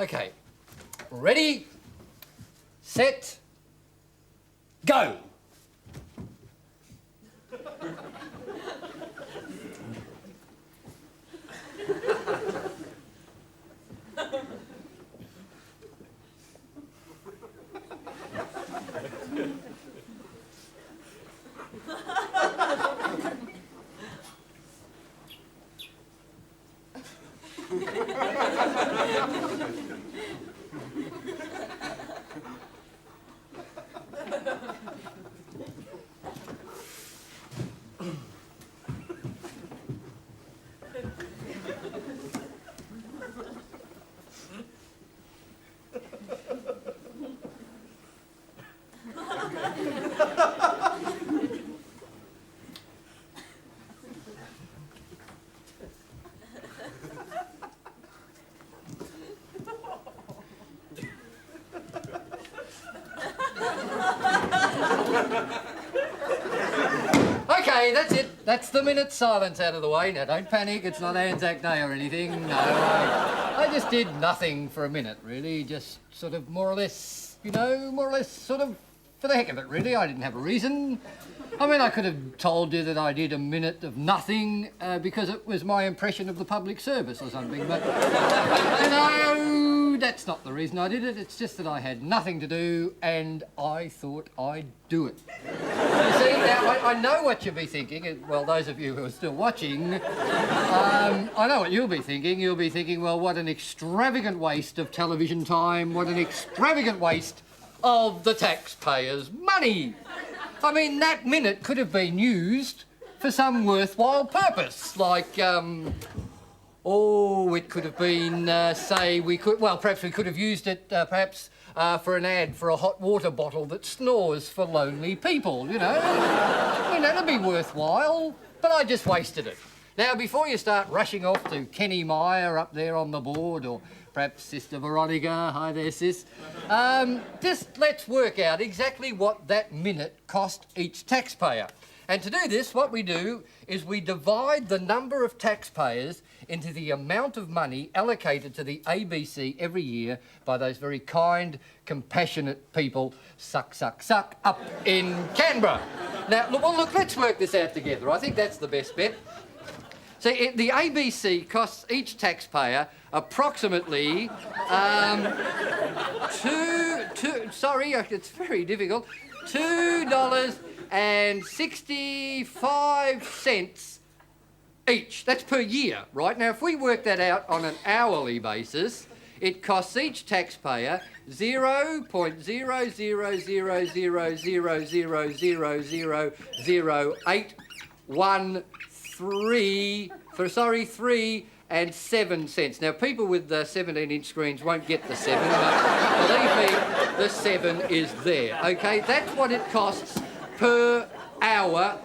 Okay. Ready, set, go. Okay, that's it. That's the minute silence out of the way. Now, don't panic. It's not Anzac Day or anything. No, I just did nothing for a minute, really. Just sort of more or less, sort of for the heck of it, really. I didn't have a reason. I mean, I could have told you that I did a minute of nothing because it was my impression of the public service or something, but, that's not the reason I did it. It's just that I had nothing to do and I thought I'd do it. You see, now, I know what you'll be thinking. Well, those of you who are still watching, I know what you'll be thinking. You'll be thinking, well, what an extravagant waste of television time. What an extravagant waste of the taxpayers' money. I mean, that minute could have been used for some worthwhile purpose, like, it could have been, perhaps we could have used it, for an ad for a hot water bottle that snores for lonely people, you know. I mean, that'd be worthwhile, but I just wasted it. Now, before you start rushing off to Kenny Meyer up there on the board, or perhaps Sister Veronica, hi there, sis, just let's work out exactly what that minute cost each taxpayer. And to do this, what we do is we divide the number of taxpayers into the amount of money allocated to the ABC every year by those very kind, compassionate people, suck, up in Canberra. Now, look, let's work this out together. I think that's the best bet. See, the ABC costs each taxpayer approximately it's very difficult, $2.65 each. That's per year, right? Now, if we work that out on an hourly basis, it costs each taxpayer 3 and 7 cents. Now, people with 17-inch screens won't get the 7, but believe me, the 7 is there, OK? That's what it costs per hour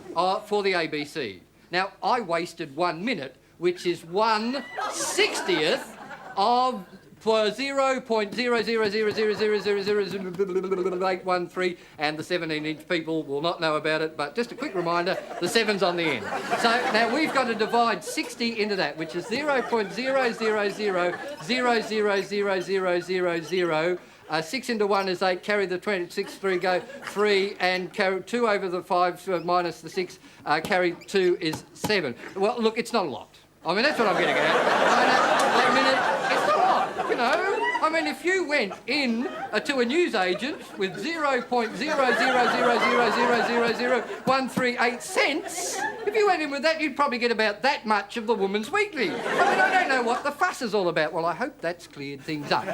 for the ABC. Now, I wasted 1 minute, which is 1/60th of 0.000000813, and the 17-inch people will not know about it, but just a quick reminder, the 7's on the end. So now we've got to divide 60 into that, which is 0.000000000. 6 into 1 is 8, carry the 26, 3 go, 3, and carry 2 over the 5 minus the 6, carry 2 is 7. Well, look, it's not a lot. I mean, that's what I'm getting at. That minute, it's not a lot, you know. I mean, if you went in to a newsagent with 0.000000138 cents, if you went in with that, you'd probably get about that much of the Woman's Weekly. I mean, I don't know what the fuss is all about. Well, I hope that's cleared things up.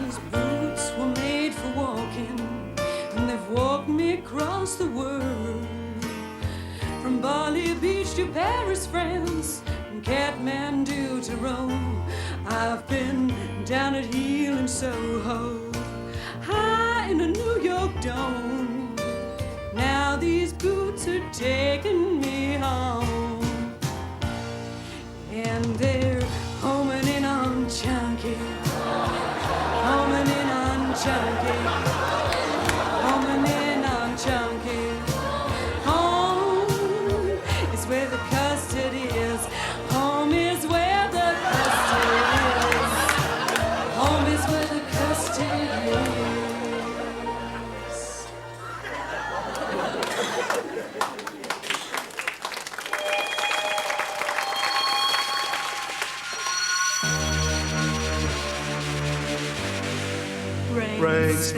These boots were made for walking, and they've walked me across the world. From Bali Beach to Paris, France, and Kathmandu to Rome. I've been down at Heel and Soho, high in the New York Dome. Now these boots are taking me home, and they're homing in on Chunky, homing in on Chunky, homing in on Chunky. Home is where the custard is. Home is where the custard is.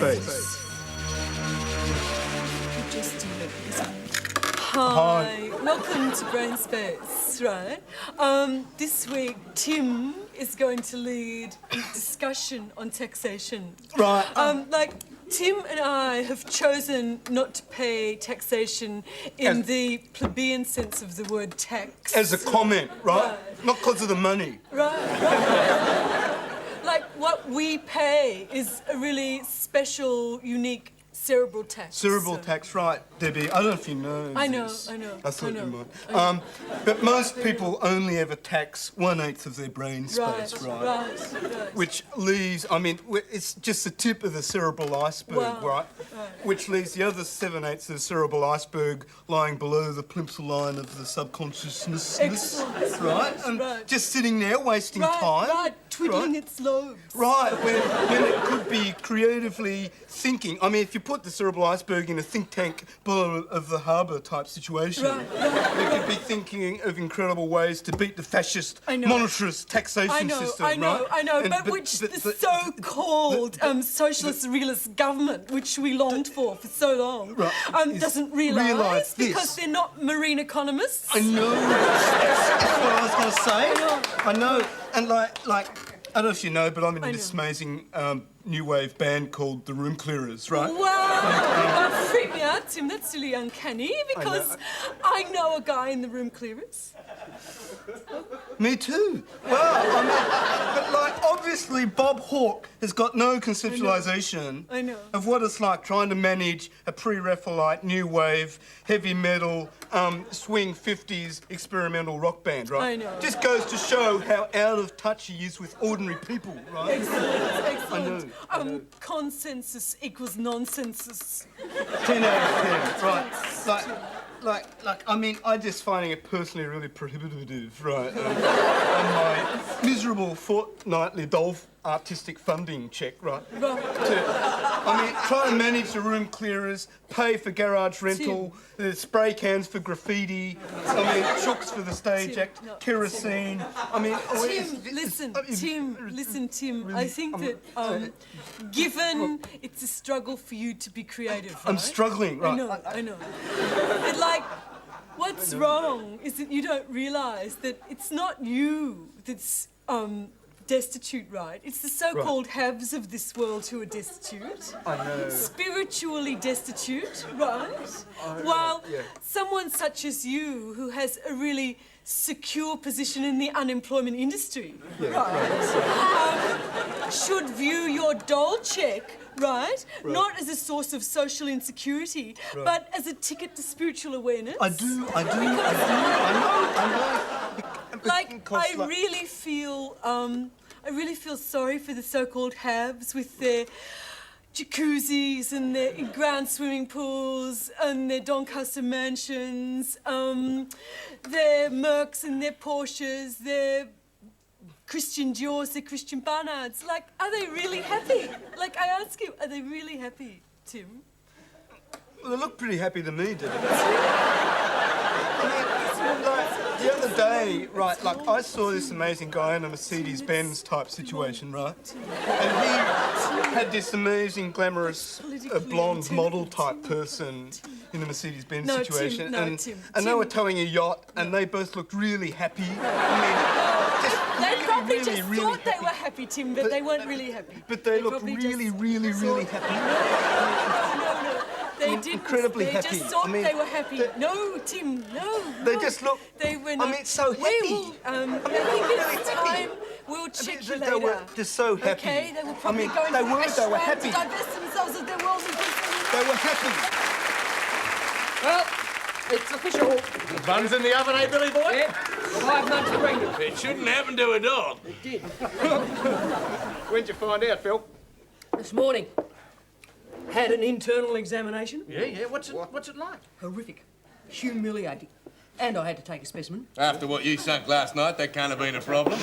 Space. Hi, welcome to Brain Space, right? This week, Tim is going to lead a discussion on taxation. Right. Tim and I have chosen not to pay taxation in the plebeian sense of the word tax. As a comment, right? Not because of the money. Right. Like, what we pay is a really special, unique cerebral tax. Cerebral tax, right, Debbie. I don't know if you know I know, this. I know. I thought I know. you might. But most people only ever tax 1/8 of their brain space, Right. Which leaves, I mean, it's just the tip of the cerebral iceberg, Wow. right? Which leaves the other 7/8 of the cerebral iceberg lying below the plimsoll line of the subconsciousness. Excellent. Right? And Right. just sitting there wasting time. Right, twiddling right? its lobes. Right, when it could be creatively thinking. I mean, if you put the cerebral iceberg in a think tank below of the harbour type situation, Right. it could be thinking of incredible ways to beat the fascist, I know. monetarist taxation system, I know, right? but the so-called socialist realist government, which we longed for so long, Right, doesn't realise realise this. because they're not marine economists. I know. That's what I was going to say. I know. And like, I don't know if you know, but I'm in this amazing new wave band called the Room Clearers, right? Wow, that freaked me out, Tim. That's really uncanny because I know a guy in the Room Clearers. Me too. Well, I mean, but like, obviously Bob Hawke has got no conceptualisation I know. of what it's like trying to manage a pre-Raphaelite, new wave, heavy metal, swing 50s experimental rock band, right? I know. Just goes to show how out of touch he is with ordinary people, right? Excellent. I know. Consensus equals nonsensus. 10 out of 10, right? Like, I mean, I'm just finding it personally really prohibitive, right? On my miserable fortnightly Dolph artistic funding check, right? I mean, try to manage the Room Clearers, pay for garage rental, spray cans for graffiti, I mean, chooks for the stage act, kerosene. I mean, Tim. I think that given it's a struggle for you to be creative, right? I'm struggling, right? I know. But like, what's wrong is that you don't realise that it's not you that's destitute, right? It's the so-called haves of this world who are destitute. I know. Spiritually destitute, right? While someone such as you, who has a really secure position in the unemployment industry, should view your dole check, right? Not as a source of social insecurity, but as a ticket to spiritual awareness. I do. I know. Like, I really feel sorry for the so-called haves with their jacuzzis and their in-ground swimming pools and their Doncaster mansions, their Mercs and their Porsches, their Christian Diors, their Christian Barnards. Like, are they really happy? Like, I ask you, are they really happy, Tim? Well, they look pretty happy to me, Dad. The other day, right, like, I saw this amazing guy in a Mercedes-Benz type situation, right? And he had this amazing, glamorous, blonde model type person in a Mercedes-Benz situation. And they were towing a yacht, and they both looked really happy. They probably just thought they were happy, Tim, but they weren't really happy. But they looked really happy. No. They did incredibly happy. They just thought they were happy. No, Tim, no. They just look. They were not. I mean, so happy. I think it's time. We'll check you later. They were just so happy. Okay, they were probably going they were happy. to divest themselves of their wealth and They were happy. Well, it's official. The bun's in the oven, eh, Billy boy? Yeah, 5 months pregnant. It shouldn't happen to a dog. It did. When'd you find out, Phil? This morning. Had an internal examination. Yeah. What's it like? Horrific. Humiliating. And I had to take a specimen. After what you sunk last night, that can't have been a problem.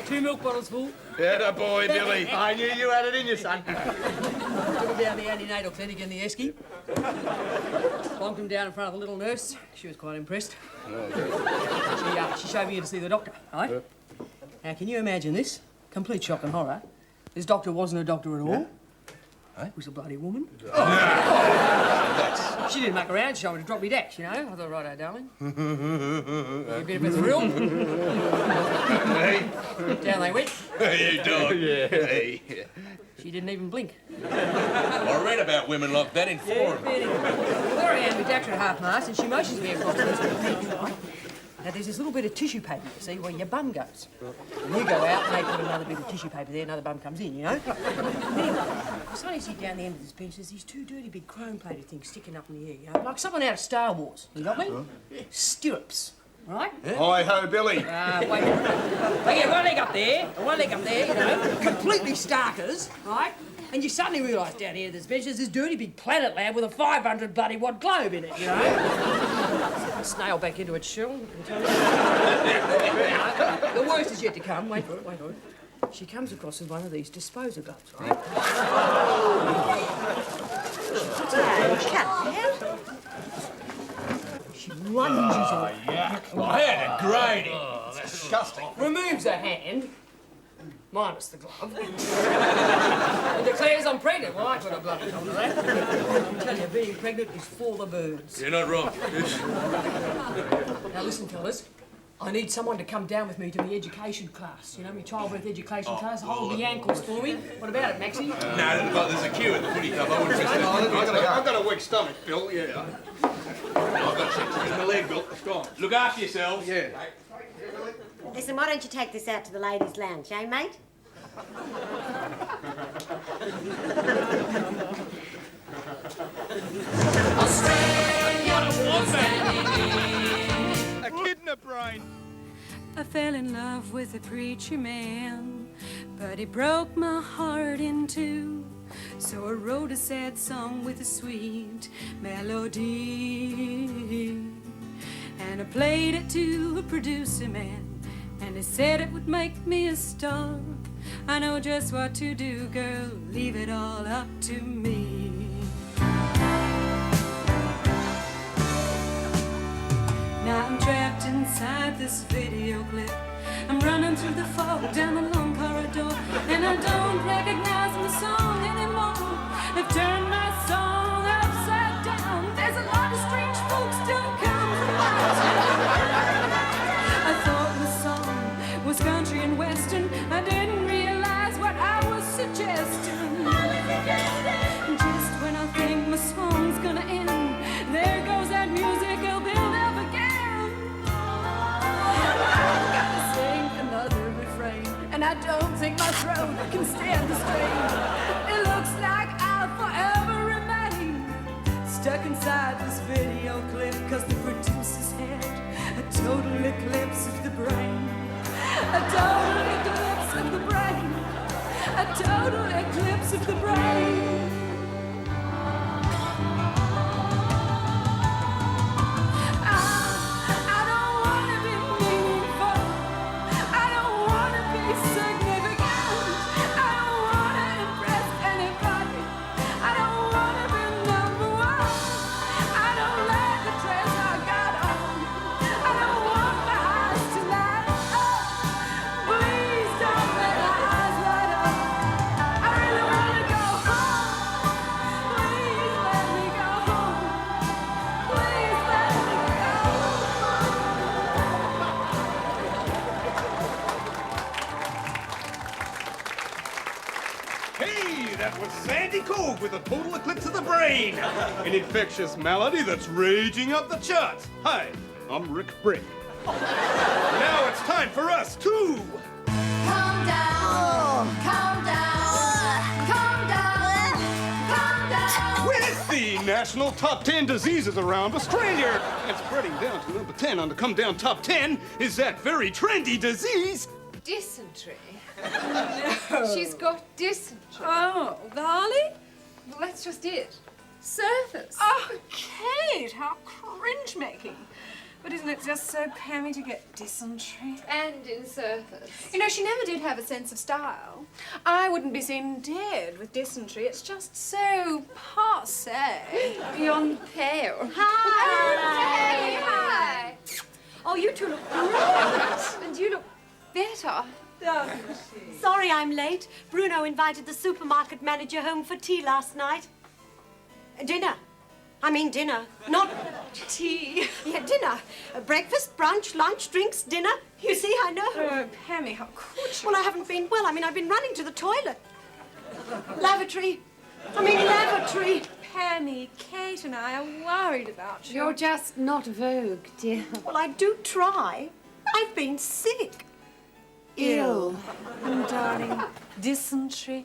2 milk bottles full. Yeah, boy, Billy. I knew you had it in you, son. Took him down the antenatal clinic in the Esky. Plonked him down in front of the little nurse. She was quite impressed. She showed me in to see the doctor, right? Now, can you imagine this? Complete shock and horror. This doctor wasn't a doctor at all. was a bloody woman. She didn't muck around, she told me to drop me decks, you know. I thought, righto, darling. A bit of a thrill. Down they went. Hey, you dog. Hey. She didn't even blink. I read about women like that in forum. There I am with Dactra at half-mast, and she motions me across the street. Now, there's this little bit of tissue paper, you see, where your bum goes. And you go out, and they put another bit of tissue paper there, another bum comes in, you know? Anyway, I suddenly see down the end of this bench, there's these two dirty big chrome-plated things sticking up in the air, you know? Like someone out of Star Wars, you got me? Stirrups, right? Hi-ho, Billy. Wait a minute. They get one leg up there, and one leg up there, you know, completely starkers, right? And you suddenly realise down here, there's this dirty big planet lab with a 500 bloody watt globe in it, you know? Snail back into its shell. The worst is yet to come. Wait for it, wait for it. She comes across with one of these disposal gloves, right? She lunges in it. I had a grading. Removes her hand, minus the glove, and declares I'm pregnant. Well, I could have bloody told her that. I tell you, being pregnant is for the birds. You're not wrong. Now listen, fellas, I need someone to come down with me to my education class. You know, my childbirth education class. Hold the ankles for me. What about it, Maxie? No, but there's a queue at the footy club. I wouldn't risk it. I've got a weak stomach, Bill, yeah. I've got shit. Where's my leg, Bill? It's gone. Look after yourselves. Yeah. Listen, why don't you take this out to the ladies' lounge, eh, mate? A kid in a brain. I fell in love with a preacher man, but he broke my heart in two. So I wrote a sad song with a sweet melody, and I played it to a producer man, and he said it would make me a star. I know just what to do, girl, leave it all up to me. Now I'm trapped inside this video clip. I'm running through the fog down the long corridor, and I don't recognize my song anymore. They've turned my song upside down. There's a lot of strange folks don't come from my town. I thought the song was country and western. I didn't realize what I was suggesting. Just when I think my song's gonna end, there goes that music I'll build up again. I've got to sing another refrain, and I don't think my throat can stand the strain. It looks like I'll forever remain stuck inside this video clip, 'cause the producers had a total eclipse of the brain. A total eclipse of the brain. A total eclipse of the brain. I don't want to be meaningful. I don't want to be significant. I don't want to impress anybody. I don't want to be number one. I don't like the dress I got on. I don't want my eyes to light up. Please don't let my eyes light up. I really want to go home. Please let me go home. Please let me go home. Hey, that was Sandy Cove with a total eclipse of the brain. An infectious malady that's raging up the charts. Hi, I'm Rick Brick. Now it's time for us to... Calm down, calm down, calm down, calm down. With the national top 10 diseases around Australia. And spreading down to number 10 on the Come Down Top 10 is that very trendy disease. Dysentery. She's got dysentery. Oh, Varley? Well, that's just it. Surface. Oh, Kate, how cringe-making. But isn't it just so pammy to get dysentery? And in surface. You know, she never did have a sense of style. I wouldn't be seen dead with dysentery. It's just so passe. Beyond pale. Hi. Hey, hi. Oh, you two look great. And you look better. Sorry I'm late. Bruno invited the supermarket manager home for tea last night. Dinner. I mean dinner, not tea. Yeah, dinner. Breakfast, brunch, lunch, drinks, dinner. You see, I know. Oh, Pammy, how could you? Well, I haven't been well. I mean, I've been running to the toilet. Lavatory. Lavatory. Pammy, Kate and I are worried about you. You're just not Vogue, dear. Well, I do try. I've been sick. Ill. Darling, dysentery.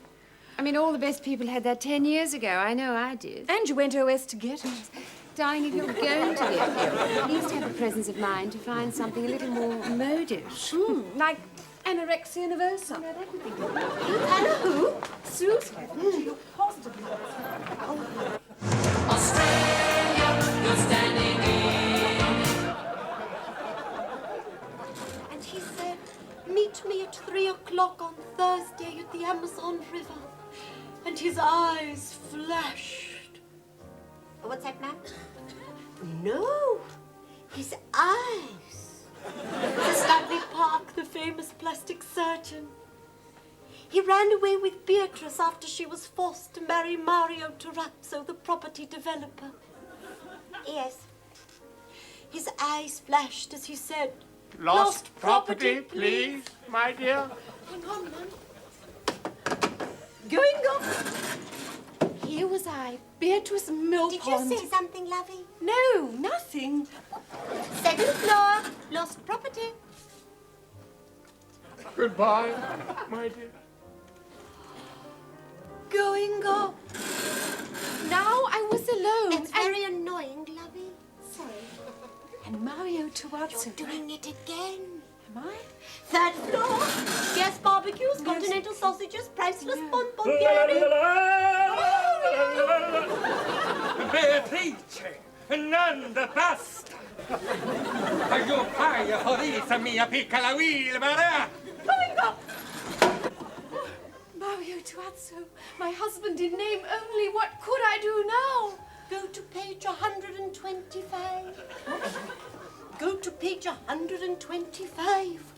I mean, all the best people had that 10 years ago. I know I did. And you went OS to get it. Darling, if you're going to get ill, at least have the presence of mind to find something a little more modish. Like anorexia nervosa. Anna who? Susan. And he said, meet me at 3 o'clock on Thursday at the Amazon River. And his eyes flashed. What's that, ma'am? No, his eyes. Sir Stanley Park, the famous plastic surgeon. He ran away with Beatrice after she was forced to marry Mario Terrazzo, the property developer. Yes. His eyes flashed as he said, Lost property, please, my dear. hang on, ma'am. Going off. Here was I, Beatrice Millpond. Did you say something, lovey? No, nothing. Second floor, lost property. Goodbye, my dear. Going off. Now I was alone. It's very annoying, lovey. Sorry. And Mario Terrazzo. Doing it again. Am I? Third floor, gas barbecues, continental sausages, priceless bonbon. Beatrice, non da pasta. Io paio forisa mia piccola Wilbara. Mario Terrazzo, my husband in name only. What could I do now? Go to page 125. Go to page 125.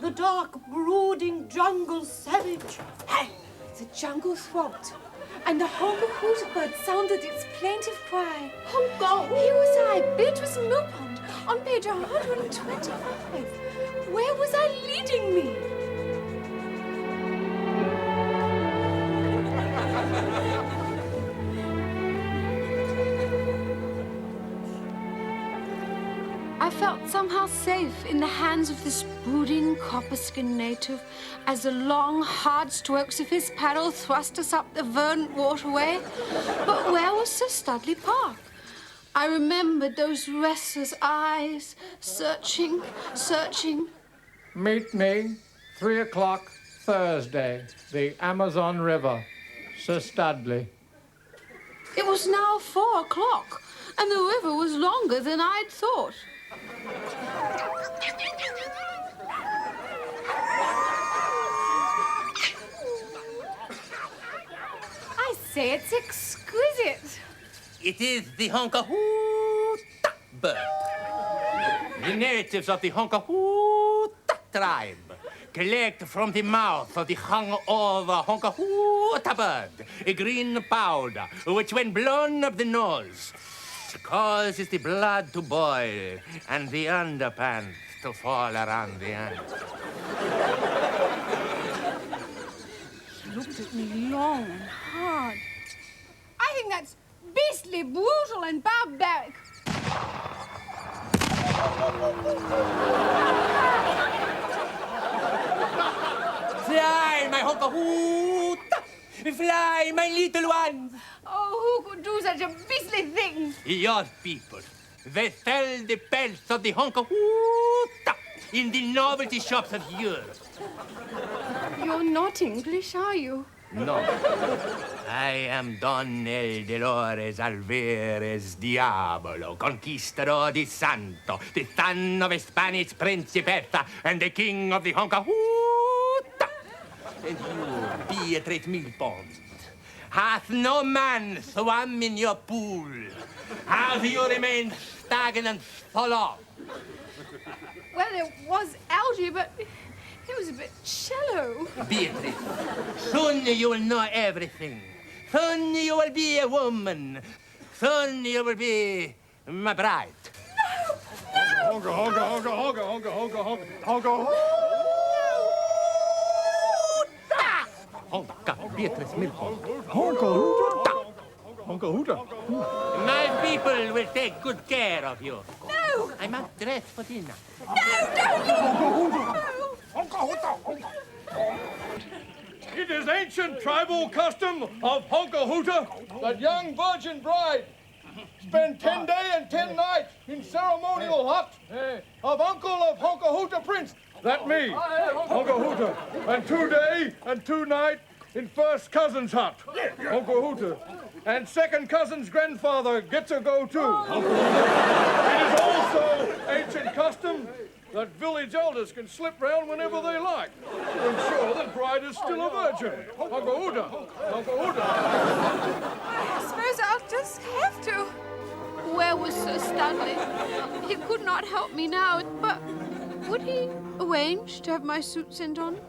The dark, brooding jungle savage. Hey, the jungle throbbed, and the honker hooter bird sounded its plaintive cry. Honker. Here was I, Beatrice Millpond, on page 125. Where was I leading me? I felt somehow safe in the hands of this brooding copper-skinned native as the long, hard strokes of his paddle thrust us up the verdant waterway. But where was Sir Studley Park? I remembered those restless eyes, searching, searching. Meet me, 3 o'clock, Thursday, the Amazon River. Sir Studley. It was now 4 o'clock, and the river was longer than I'd thought. I say, it's exquisite. It is the Honkahoota bird. The natives of the Honkahoota tribe collect from the mouth of the hungover Honkahoota bird a green powder which, when blown up the nose, causes the blood to boil and the underpants to fall around the ends. He looked at me long and hard. I think that's beastly, brutal, and barbaric. Fly, my Honkahoota! Fly, my little ones! Oh, who could do such a beastly thing? Your people, they sell the pelts of the Honkahoota in the novelty shops of Europe. You're not English, are you? No. I am Don El Dolores Alvarez Diablo, Conquistador di Santo, the son of a Spanish Principessa and the king of the Honkahoota. And you, Beatrice Millpond, hath no man swum in your pool? How do you remain stagnant so long? Well, there was algae, but It was a bit shallow. Beatrice, soon you will know everything. Soon you will be a woman. Soon you will be my bride. Honka, honka, honka, honka, honka, honka, honka, honka. Honka, Beatrice Milford. Honka, hoota. Honka, hoota. My people will take good care of you. No! I must dress for dinner. It is ancient tribal custom of Honka Hoota that young virgin bride spend 10 days and 10 nights in ceremonial hut of uncle of Honka Hoota Prince. That me, Honka Hoota. And 2 days and 2 nights in first cousin's hut, Honka Hoota. And second cousin's grandfather gets a go too, Honka Hoota. It is also ancient custom that village elders can slip round whenever they like to ensure that bride is still a virgin. Honka Hoota, Honka Hoota. I suppose I'll just have to. Where was Sir Studley? He could not help me now, but would he arrange to have my suit sent on?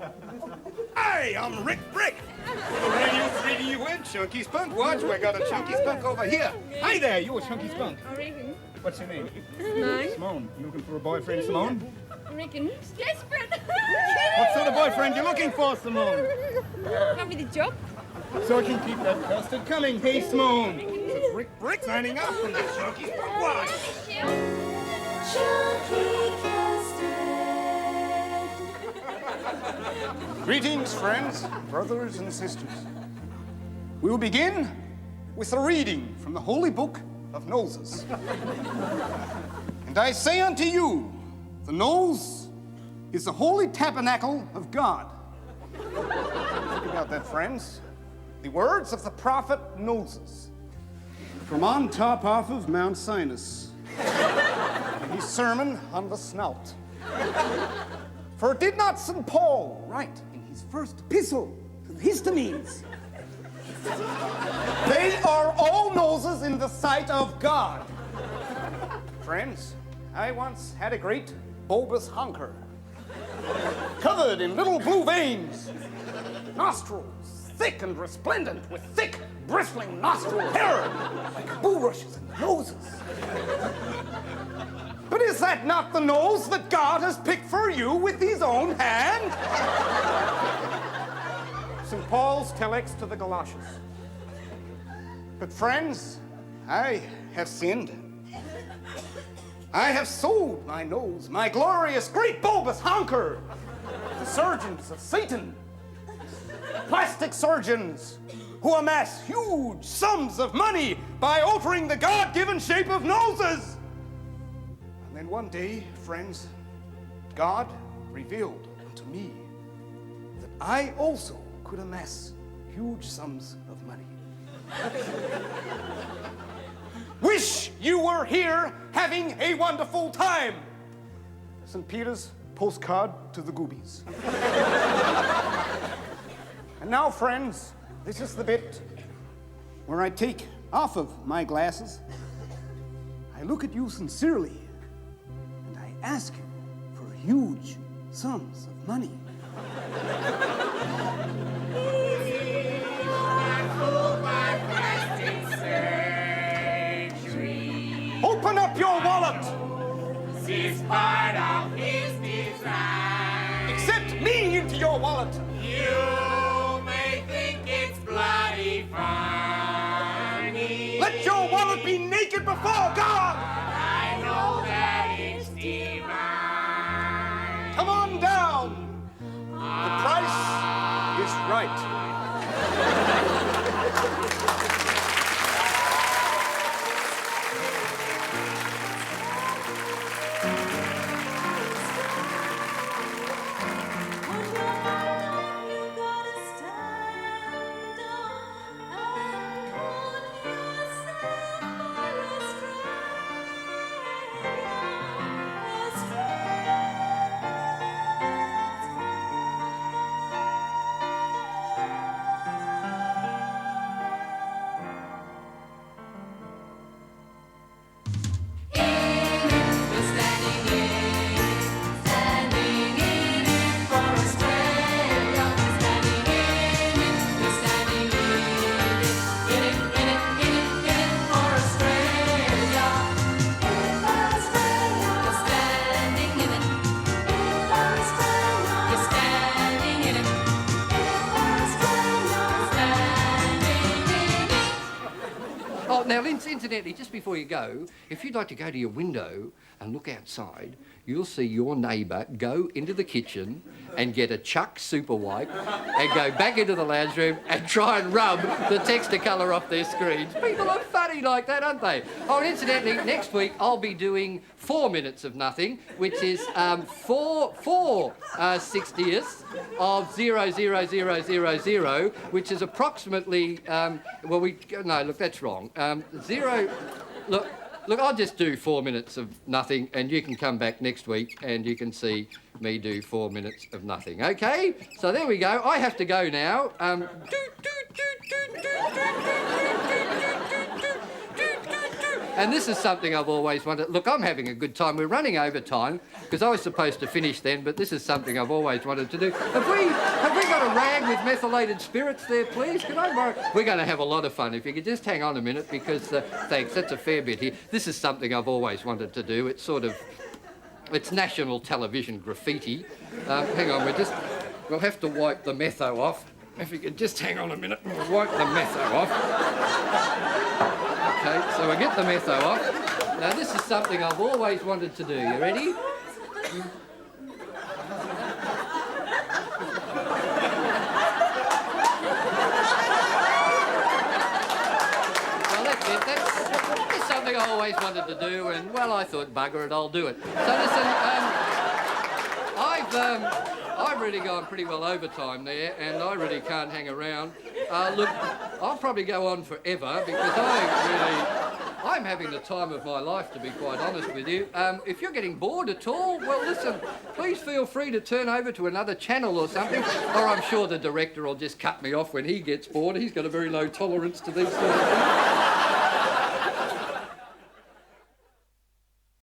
Hey, I'm Rick Brick. Where you thinking you went, Chunky Spunk? Watch, we got a Chunky Spunk over here. Hey there, you a Chunky Spunk. I reckon. What's your name? Simone. Simone. You looking for a boyfriend, Simone? I reckon. Desperate. What sort of boyfriend you looking for, Simone? Come with a job. So I can keep that custard coming. Hey, Simone. It's Rick Brick signing off from that Chunky Spunk. Watch. Greetings, friends, brothers and sisters. We will begin with a reading from the Holy Book of Noses. And I say unto you, the nose is the holy tabernacle of God. Think about that, friends. The words of the prophet Moses from on top off of Mount Sinus. In his sermon on the snout. For did not St. Paul write in his first epistle to the Histamines, they are all noses in the sight of God. Friends, I once had a great bulbous honker, covered in little blue veins, nostrils thick and resplendent with thick, bristling nostril hair, like bulrushes in the noses. But is that not the nose that God has picked for you with his own hand? St. Paul's telex to the Galatians. But friends, I have sinned. I have sold my nose, my glorious great bulbous honker, to surgeons of Satan, plastic surgeons who amass huge sums of money by altering the God-given shape of noses. And then one day, friends, God revealed unto me that I also could amass huge sums of money. Wish you were here having a wonderful time. St. Peter's postcard to the Goobies. And now, friends, this is the bit where I take off of my glasses. I look at you sincerely, and I ask you for huge sums of money. Open up your wallet. This part of his design. Accept me into your wallet. You may think it's bloody funny. Let your wallet be naked before God. I know that it's divine. Come on down. The price is right. incidentally, just before you go, if you'd like to go to your window and look outside, you'll see your neighbour go into the kitchen and get a Chuck super wipe and go back into the lounge room and try and rub the Technicolor off their screens. People are funny like that, aren't they? Oh, and incidentally, next week I'll be doing 4 minutes of nothing, which is 4/60th of 0.0000, which is approximately, no, look, that's wrong. Look, I'll just do 4 minutes of nothing, and you can come back next week and you can see me do 4 minutes of nothing, okay? So there we go. I have to go now. And this is something I've always wanted. Look, I'm having a good time. We're running over time because I was supposed to finish then, but this is something I've always wanted to do. Have we got a rag with methylated spirits there, please? Can I borrow? We're going to have a lot of fun. If you could just hang on a minute, because thanks, that's a fair bit here. This is something I've always wanted to do. It's sort of, it's national television graffiti. Hang on, we'll have to wipe the metho off. If you could just hang on a minute, we'll wipe the metho off. Okay, so we get the metho off. Now, this is something I've always wanted to do. You ready? Well, that's it. That's something I always wanted to do, and, well, I thought, bugger it, I'll do it. So, listen, I've really gone pretty well overtime there, and I really can't hang around. Look, I'll probably go on forever because I'm having the time of my life, to be quite honest with you. If you're getting bored at all, well, listen, please feel free to turn over to another channel or something, or I'm sure the director will just cut me off when he gets bored. He's got a very low tolerance to these sort of things.